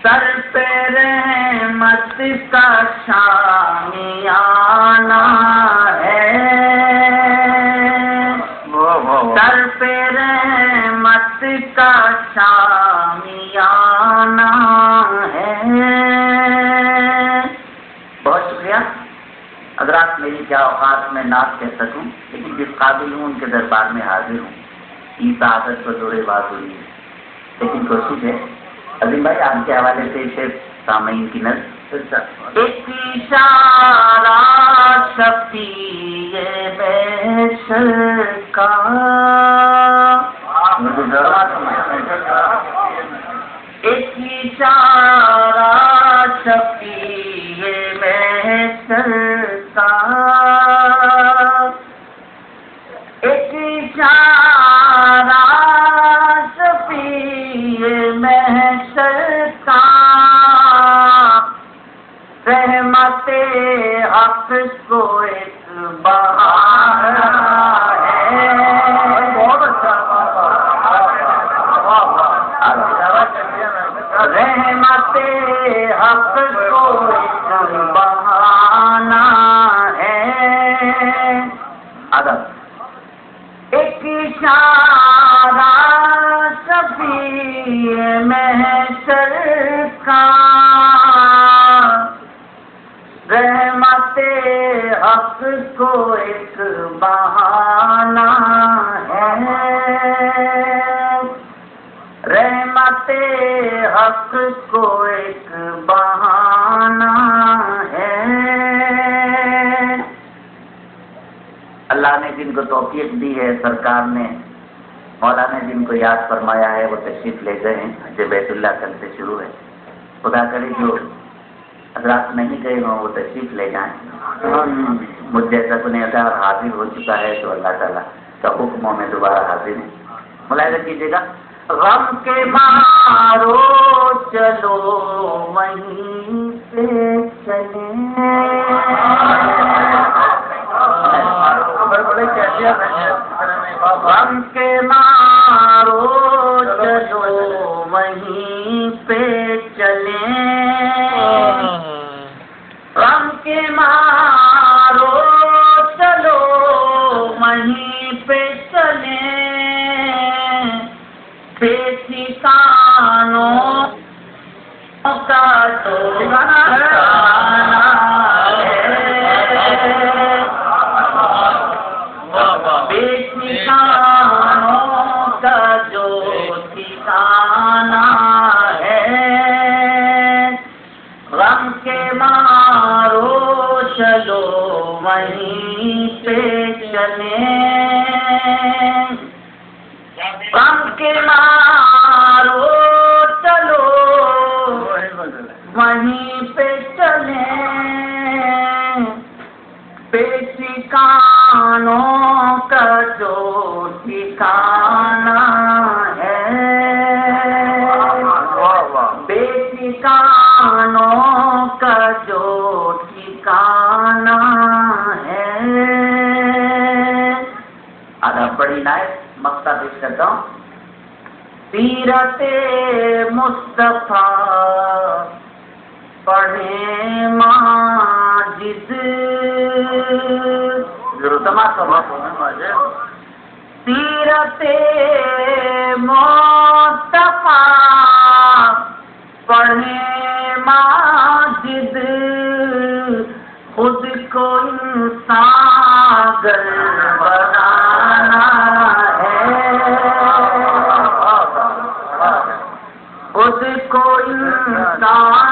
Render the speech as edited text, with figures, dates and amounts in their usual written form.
سر پہ رحمت کا شامیانہ ہے، سر پہ رحمت کا شامیانہ ہے۔ بہت شکریہ حضرات، میری کیا اوقات میں نعت کہہ سکوں، لیکن جس قابل ہوں ان کے دربار میں حاضر ہوں۔ یہ سعادت پر دوڑے بات ہوئی ہے، لیکن کوشش ہے عظیم بھائی آپ کے حوالے سے اسے سامعین کی نظر۔ ایک اشارہ شفیع محشر کا، ایک اشارہ شفیع محشر کا، ایک اشارہ شفیع محشر کا، رحمت حق کو ایک بہانہ ہے۔ بہت اچھا، رحمت حق کو ایک بہانہ ہے۔ ادب ایک اشارہ شفیع محشر کا، رحمت حق کو ایک بہانہ ہے، رحمت حق کو ایک بہانہ ہے۔ اللہ نے جن کو توفیق دی ہے، سرکار نے مولا نے جن کو یاد فرمایا ہے، وہ تشریف لے گئے ہیں۔ حج بیت اللہ کل سے شروع ہے، خدا کرے جو حضرات نہیں گئے ہوں وہ تشریف لے جائیں۔ مجھ جیسا گنہگار حاضر ہو چکا ہے تو اللہ تعالیٰ کا حکموں میں دوبارہ حاضر ہے۔ ملاحظہ کیجیے گا، غم کے مارو چلو وہیں سے چلیں، غم کے مارو چلو وہیں پہ چلیں، غم کے مارو چلو وہیں پہ چلیں، بے ٹھکانوں کا تو ٹھکانہ ہے، بے ٹھکانوں کا جو ٹھکانہ ہے، غم کے مارو چلو وہیں پہ چلیں، غم کے مارو چلو وہیں پہ چلیں، بے ٹھکانوں کا جو ٹھکانہ ہے، بے ٹھکانوں کا جو ٹھکانہ ہے۔ آدھا بڑی نائب مقطع پیش کرتا ہوں۔ سیرت مصطفیٰ پڑھیں ماجد، سیرت مصطفیٰ پڑھیں ماجد، خود کو انسان گر بنانا ہے، خود کو انسان